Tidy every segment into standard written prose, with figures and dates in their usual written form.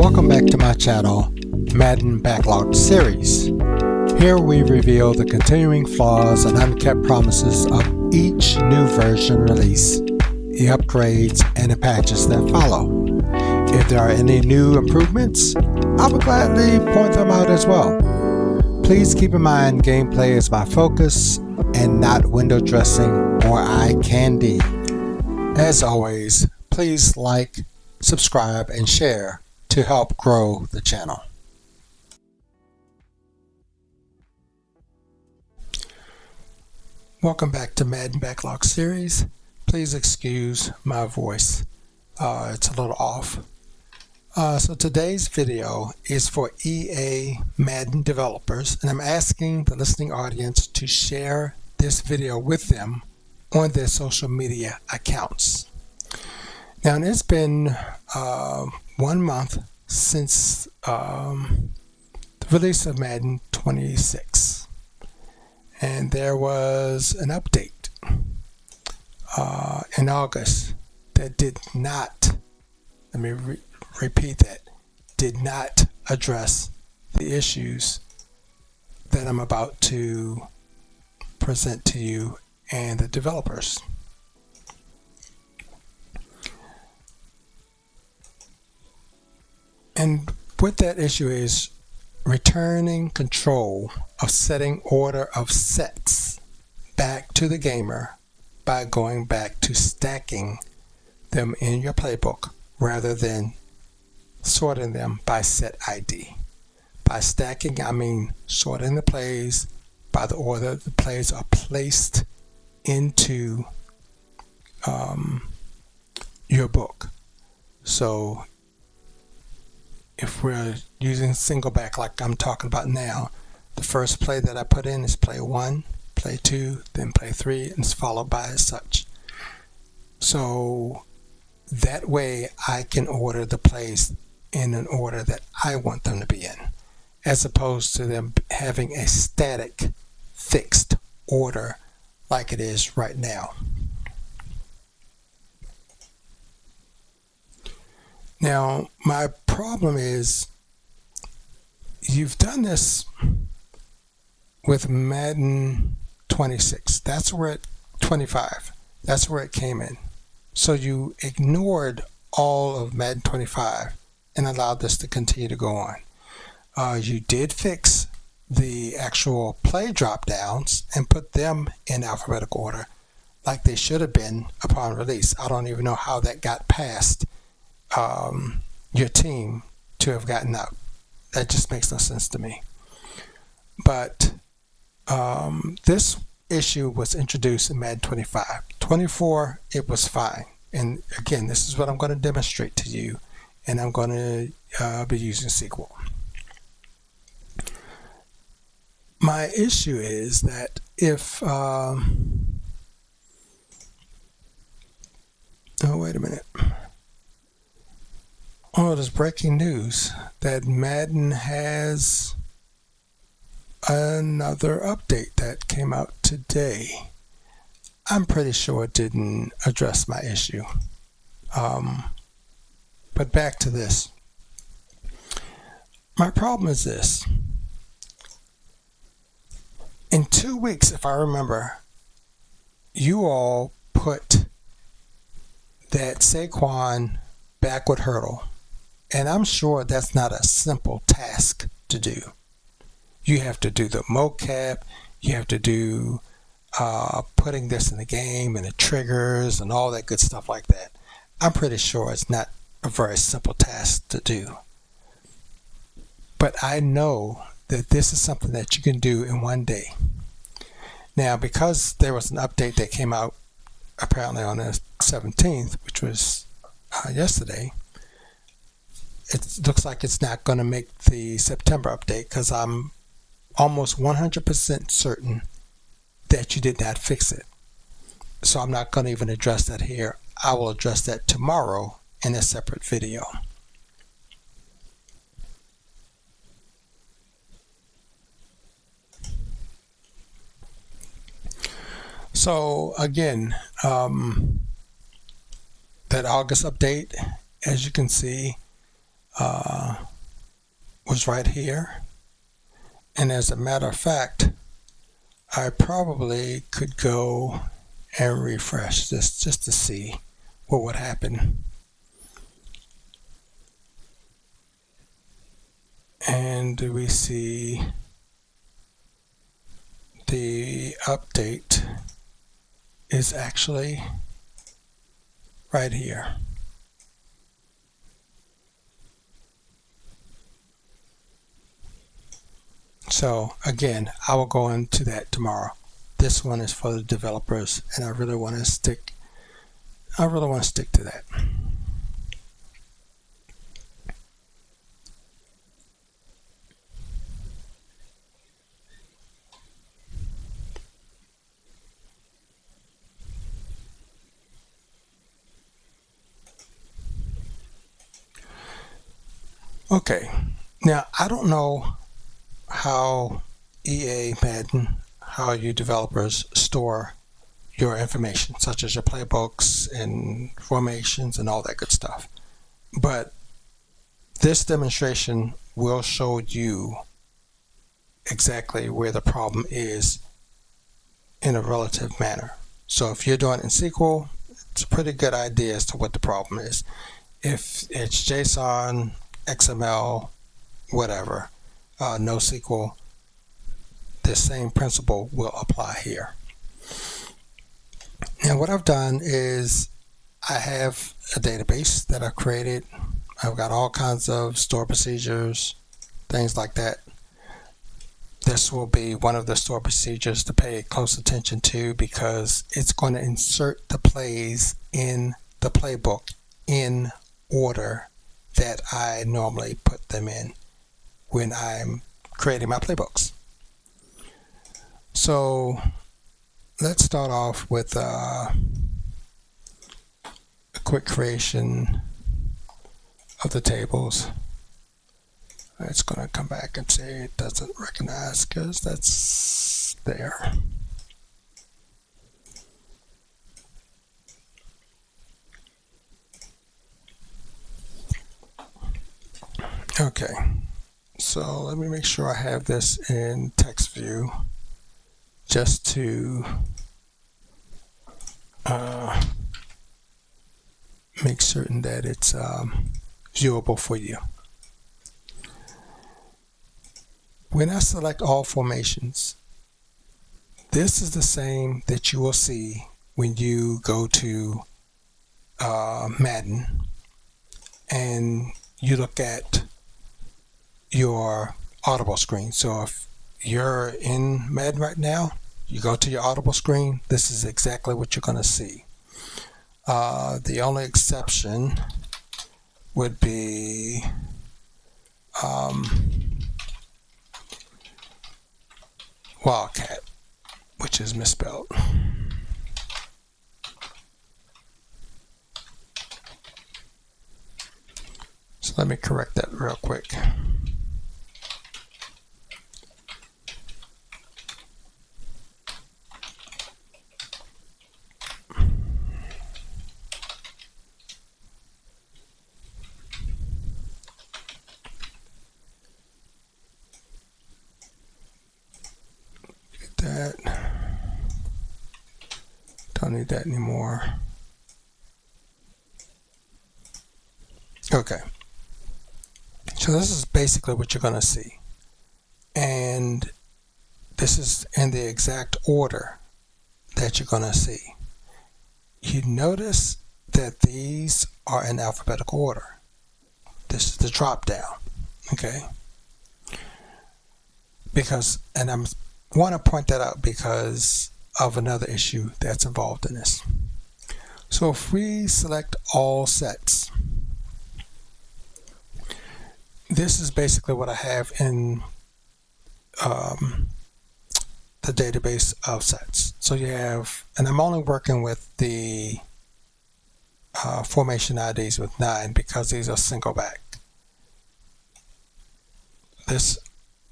Welcome back to my channel, Madden Backlog series. Here we reveal the continuing flaws and unkept promises of each new version release, the upgrades and the patches that follow. If there are any new improvements, I will gladly point them out as well. Please keep in mind gameplay is my focus and not window dressing or eye candy. As always, please like, subscribe, and share to help grow the channel. Welcome back to Madden Backlog series. Please excuse my voice. It's a little off. So today's video is for EA Madden developers, and I'm asking the listening audience to share this video with them on their social media accounts. Now, it's been 1 month since the release of Madden 26, and there was an update in August that did not, let me repeat that, did not address the issues that I'm about to present to you and the developers. And what that issue is, returning control of setting order of sets back to the gamer by going back to stacking them in your playbook rather than sorting them by set ID. By stacking, I mean sorting the plays by the order the plays are placed into your book. So if we're using single back like I'm talking about now, the first play that I put in is play 1, play 2, then play 3, and it's followed by as such. So that way I can order the plays in an order that I want them to be in, as opposed to them having a static, fixed order like it is right now. Now, my problem is you've done this with Madden 26. That's where it 25. That's where it came in. So you ignored all of Madden 25 and allowed this to continue to go on. You did fix the actual play drop downs and put them in alphabetical order like they should have been upon release. I don't even know how that got past your team to have gotten out. That just makes no sense to me. But this issue was introduced in Madden 25. 24, it was fine. And again, this is what I'm going to demonstrate to you, and I'm going to be using SQL. My issue is that if oh, wait a minute. Oh, there's breaking news that Madden has another update that came out today. I'm pretty sure it didn't address my issue. But back to this. My problem is this. In 2 weeks, if I remember, you all put that Saquon backward hurdle. And I'm sure that's not a simple task to do. You have to do the mocap, you have to do putting this in the game and the triggers and all that good stuff like that. I'm pretty sure it's not a very simple task to do. But I know that this is something that you can do in 1 day. Now, because there was an update that came out apparently on the 17th, which was yesterday, it looks like it's not going to make the September update because I'm almost 100% certain that you did not fix it. So I'm not going to even address that here. I will address that tomorrow in a separate video. So again, that August update, as you can see, was right here. And as a matter of fact, I probably could go and refresh this just to see what would happen. And do we see the update is actually right here. So again, I will go into that tomorrow. This one is for the developers, and I really want to stick to that. Okay, now I don't know how EA Madden, how you developers store your information, such as your playbooks and formations and all that good stuff. But this demonstration will show you exactly where the problem is in a relative manner. So if you're doing it in SQL, it's a pretty good idea as to what the problem is. If it's JSON, XML, whatever, NoSQL, the same principle will apply here. Now what I've done is I have a database that I've created. I've got all kinds of store procedures, things like that. This will be one of the store procedures to pay close attention to, because it's going to insert the plays in the playbook in order that I normally put them in when I'm creating my playbooks. So let's start off with a quick creation of the tables. It's going to come back and say it doesn't recognize because that's there. Okay, so let me make sure I have this in text view just to make certain that it's viewable for you. When I select all formations, this is the same that you will see when you go to Madden and you look at your Audible screen. So if you're in Madden right now, you go to your Audible screen, this is exactly what you're going to see. The only exception would be Wildcat, which is misspelled. So let me correct that real quick. That. Don't need that anymore. Okay. So this is basically what you're going to see. And this is in the exact order that you're going to see. You notice that these are in alphabetical order. This is the drop down. Okay. Because, and I'm want to point that out because of another issue that's involved in this. So if we select all sets, this is basically what I have in the database of sets. So you have, and I'm only working with the formation IDs with 9 because these are single back.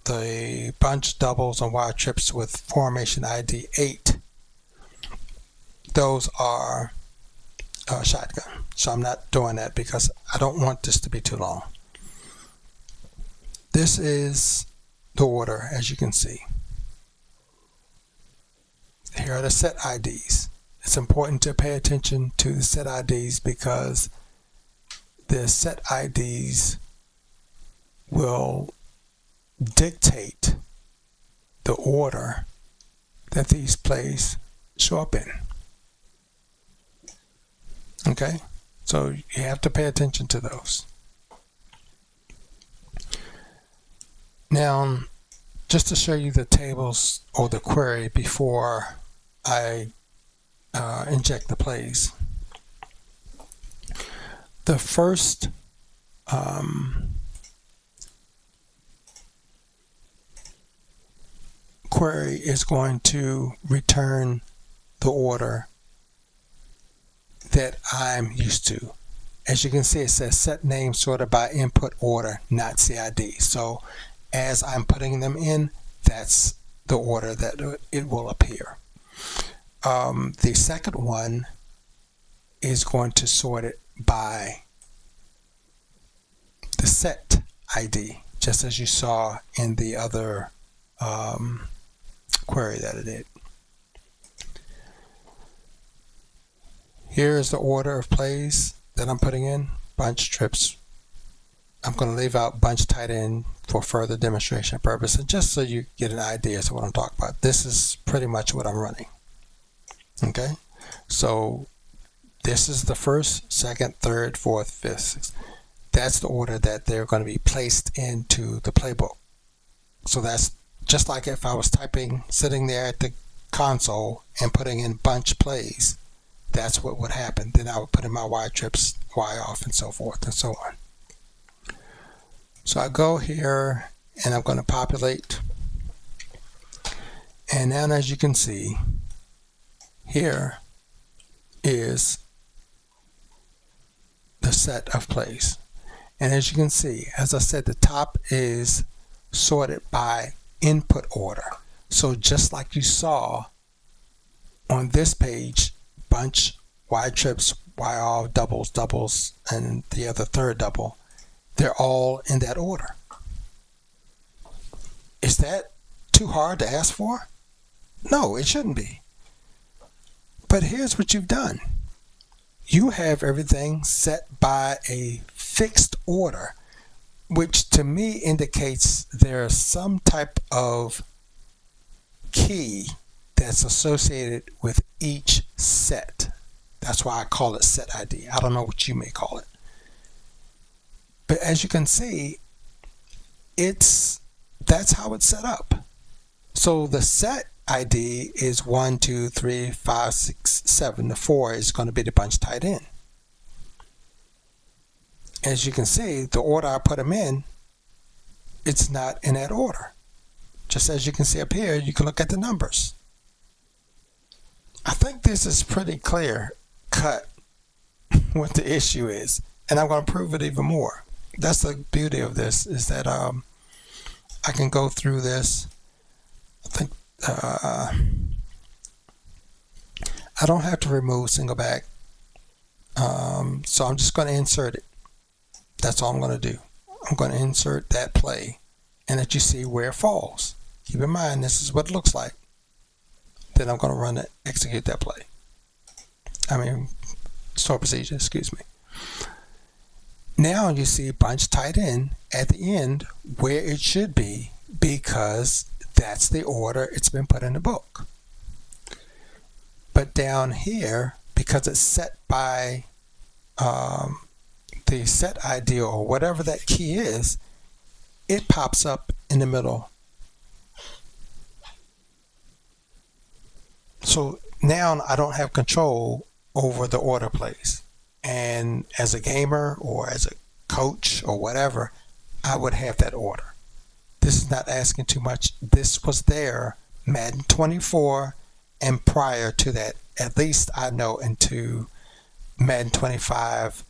The bunch, doubles, and wide trips with formation ID 8, those are shotgun. So I'm not doing that because I don't want this to be too long. this is the order, as you can see. Here are the set IDs. It's important to pay attention to the set IDs because the set IDs will dictate the order that these plays show up in. Okay, so you have to pay attention to those. Now, just to show you the tables or the query before I inject the plays. The first query is going to return the order that I'm used to. As you can see, it says set name sorted by input order, not CID. So as I'm putting them in, that's the order that it will appear. The second one is going to sort it by the set ID, just as you saw in the other query that it did. Here is the order of plays that I'm putting in. Bunch, trips. I'm going to leave out bunch tight end for further demonstration purposes, just so you get an idea as to what I'm talking about. This is pretty much what I'm running. Okay, so this is the first, second, third, fourth, fifth, sixth. That's the order that they're going to be placed into the playbook. So that's just like if I was typing, sitting there at the console and putting in bunch plays. That's what would happen. Then I would put in my Y trips, Y off, and so forth and so on. So I go here and I'm going to populate. And now, as you can see, here is the set of plays. And as you can see, as I said, the top is sorted by input order. So just like you saw on this page, bunch, Y trips, Y off, doubles, doubles, and the other third double, they're all in that order. Is that too hard to ask for? No, it shouldn't be. But here's what you've done. You have everything set by a fixed order, which to me indicates there's some type of key that's associated with each set. That's why I call it set ID. I don't know what you may call it. But as you can see, that's how it's set up. So the set ID is 1, 2, 3, 5, 6, 7. The 4 is going to be the bunch tight end. As you can see, the order I put them in, it's not in that order. Just as you can see up here, you can look at the numbers. I think this is pretty clear cut what the issue is, and I'm going to prove it even more. That's the beauty of this, is that I can go through this. I think I don't have to remove single back, so I'm just going to insert it. That's all I'm going to do. I'm going to insert that play and let you see where it falls. Keep in mind, this is what it looks like. Then I'm going to run it, execute that play. Store procedure, excuse me. Now you see bunch tight end at the end where it should be, because that's the order it's been put in the book. But down here, because it's set by the set ID or whatever that key is, it pops up in the middle. So now I don't have control over the order plays. And as a gamer or as a coach or whatever, I would have that order. This is not asking too much. This was there Madden 24 and prior to that, at least I know into Madden 25,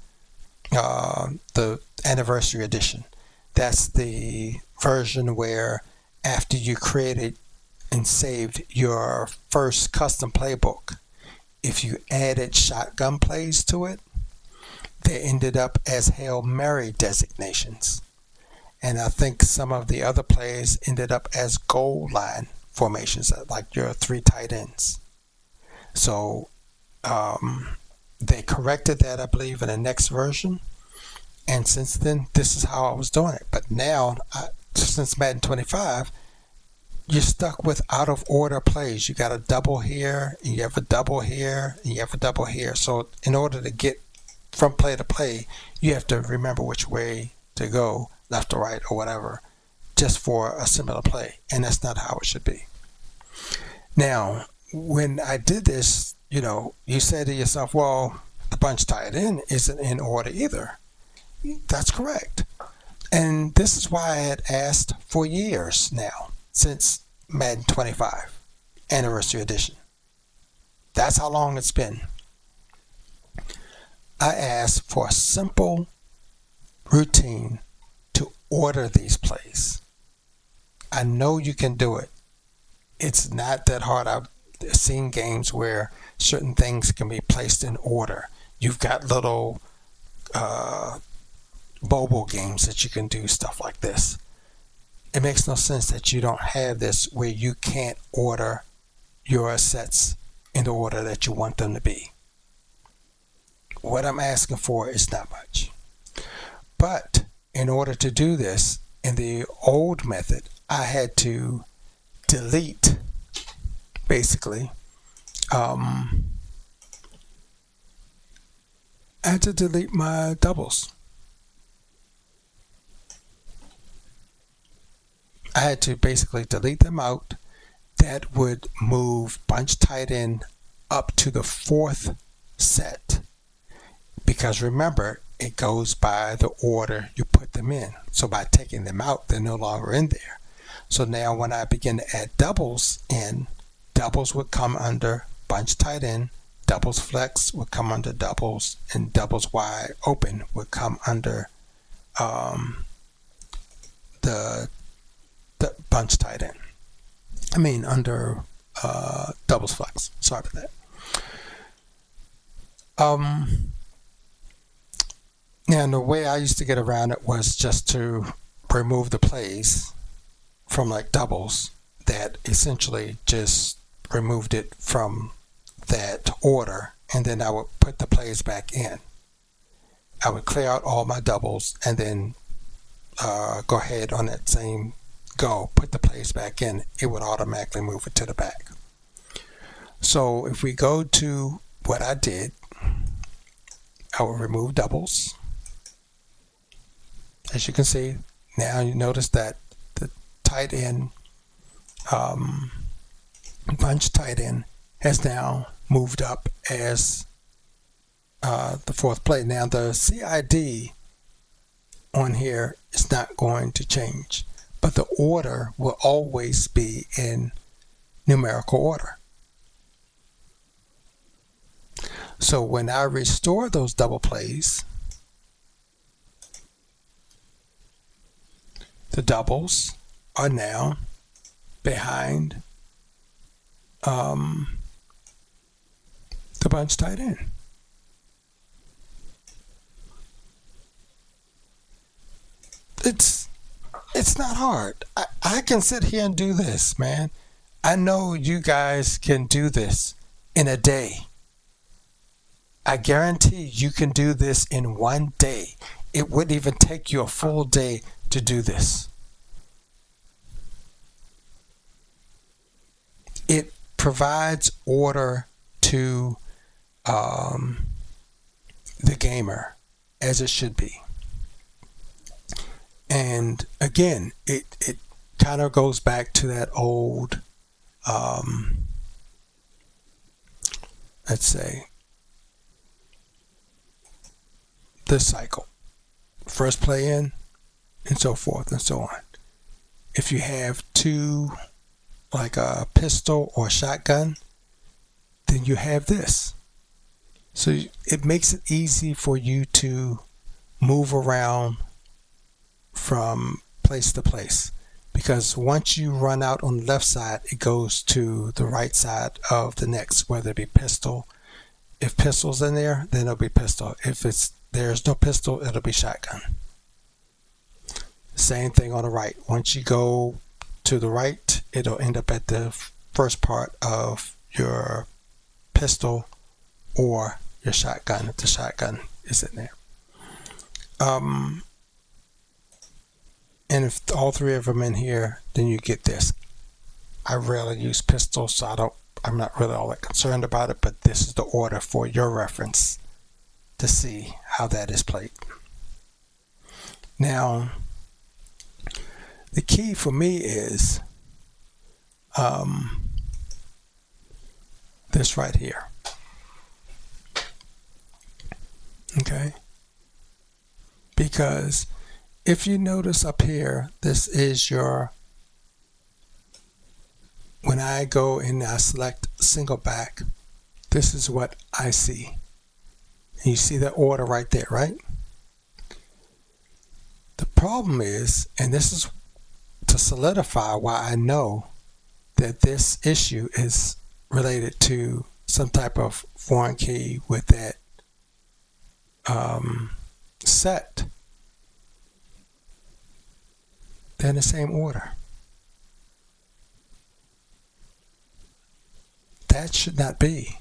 the anniversary edition. That's the version where after you created and saved your first custom playbook, if you added shotgun plays to it, they ended up as Hail Mary designations. And I think some of the other plays ended up as goal line formations, like your 3 tight ends. So they corrected that, I believe, in the next version. And since then, this is how I was doing it. But now, since Madden 25, you're stuck with out of order plays. You got a double here, and you have a double here, and you have a double here. So in order to get from play to play, you have to remember which way to go, left or right or whatever, just for a similar play. And that's not how it should be. Now, when I did this, you say to yourself, well, the bunch tied in isn't in order either. That's correct. And this is why I had asked for years now, since Madden 25 Anniversary Edition. That's how long it's been. I asked for a simple routine to order these plays. I know you can do it. It's not that hard. I've seen games where certain things can be placed in order. You've got little mobile games that you can do stuff like this. It makes no sense that you don't have this where you can't order your sets in the order that you want them to be. What I'm asking for is not much. But in order to do this in the old method, I had to delete, basically, I had to delete my doubles. I had to basically delete them out. That would move bunch tight end up to the 4th set. Because remember, it goes by the order you put them in. So by taking them out, they're no longer in there. So now when I begin to add doubles in, doubles would come under bunch tight end, doubles flex would come under doubles, and doubles wide open would come under the bunch tight end. I mean under doubles flex. Sorry about that. And the way I used to get around it was just to remove the plays from like doubles that essentially just removed it from that order, and then I would put the plays back in. I would clear out all my doubles and then go ahead on that same go, put the plays back in. It would automatically move it to the back. So if we go to what I did, I will remove doubles. As you can see, now you notice that the tight end, bunch tight end has now moved up as the 4th play. Now the CID on here is not going to change, but the order will always be in numerical order. So when I restore those double plays, the doubles are now behind the bunch tight end. It's not hard. I can sit here and do this, man. I know you guys can do this in a day. I guarantee you can do this in one day. It wouldn't even take you a full day to do this. It provides order to the gamer as it should be. And again, it kind of goes back to that old, let's say, the cycle. First play in, and so forth and so on. If you have two, like a pistol or shotgun, then you have this. So it makes it easy for you to move around from place to place, because once you run out on the left side, it goes to the right side of the next, whether it be pistol. If pistol's in there, then it'll be pistol. If there's no pistol, it'll be shotgun. Same thing on the right. Once you go to the right, it'll end up at the first part of your pistol or your shotgun if the shotgun is in there. And if all three of them in here, then you get this. I rarely use pistols, so I'm not really all that concerned about it, but this is the order for your reference to see how that is played. Now, the key for me is this right here. Okay? Because if you notice up here, this is your, when I go and I select single back, this is what I see. And you see the order right there, right? The problem is, and this is to solidify why I know that this issue is related to some type of foreign key with that set. They're in the same order. That should not be.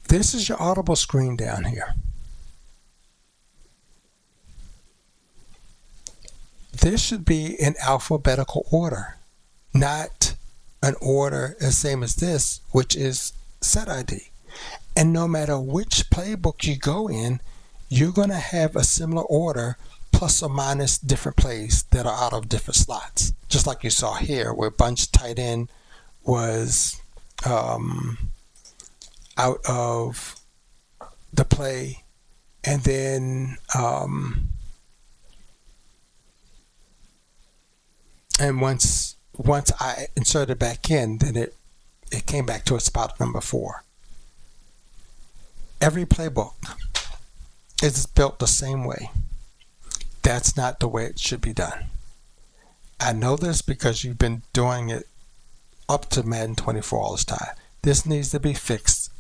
This is your audible screen down here. This should be in alphabetical order, not an order the same as this, which is SETID. And no matter which playbook you go in, you're going to have a similar order plus or minus different plays that are out of different slots. Just like you saw here where bunch tight end was out of the play, and then and once I inserted back in, then it came back to a spot number 4. Every playbook is built the same way. That's not the way it should be done. I know this because you've been doing it up to Madden 24 all this time. This needs to be fixed.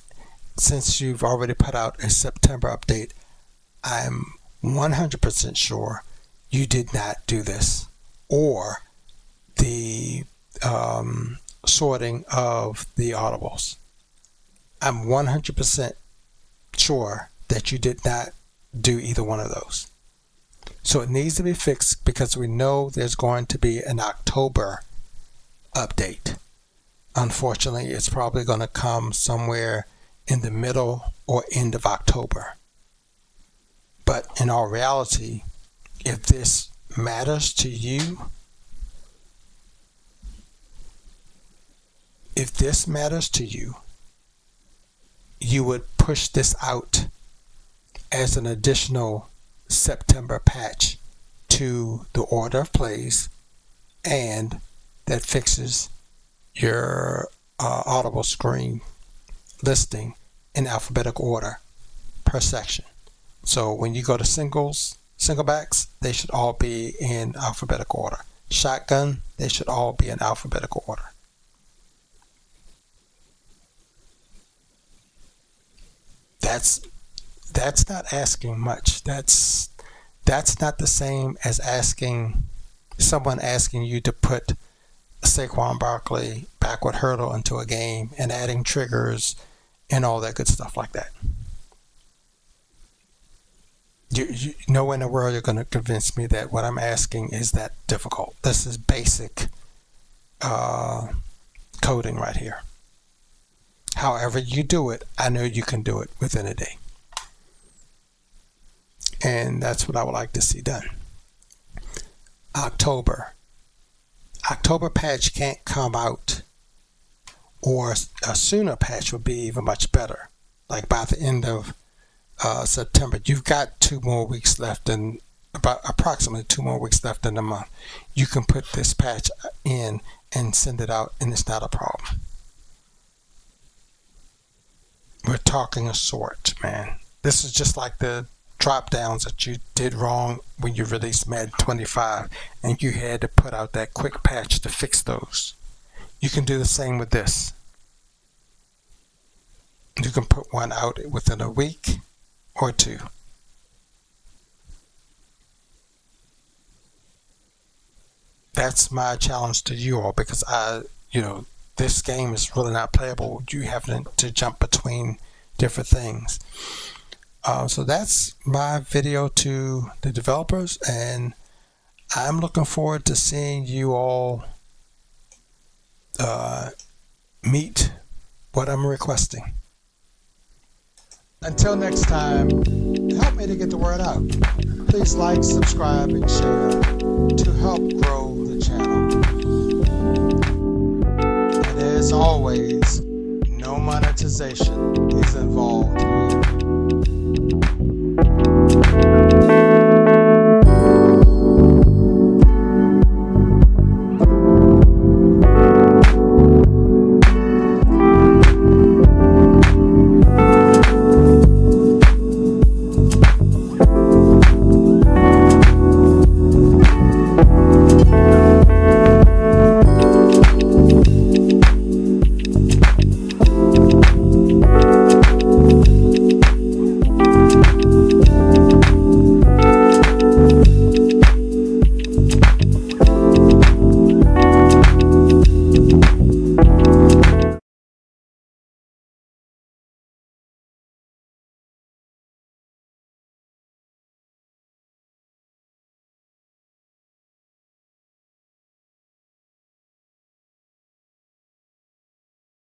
Since you've already put out a September update, I'm 100% sure you did not do this, or the sorting of the audibles. I'm 100% sure that you did not do either one of those. So it needs to be fixed because we know there's going to be an October update. Unfortunately, it's probably going to come somewhere in the middle or end of October. But in all reality, if this matters to you, you would push this out as an additional September patch to the order of plays, and that fixes your audible screen listing in alphabetical order per section. So when you go to single backs, they should all be in alphabetical order. Shotgun, they should all be in alphabetical order. That's not asking much. That's not the same as someone asking you to put Saquon Barkley backward hurdle into a game and adding triggers and all that good stuff like that. You nowhere in the world you're going to convince me that what I'm asking is that difficult. This is basic coding right here. However you do it, I know you can do it within a day. And that's what I would like to see done. October patch can't come out, or a sooner patch would be even much better. Like by the end of September, you've got 2 more weeks left, and about approximately 2 more weeks left in the month. You can put this patch in and send it out, and it's not a problem. We're talking a sort, man. This is just like the drop downs that you did wrong when you released Madden 25 and you had to put out that quick patch to fix those. You can do the same with this. You can put one out within a week or 2. that's my challenge to you all, because this game is really not playable. You have to jump between different things. So that's my video to the developers, and I'm looking forward to seeing you all meet what I'm requesting. Until next time, help me to get the word out. Please like, subscribe, and share to help grow the channel. And as always, no monetization is involved here.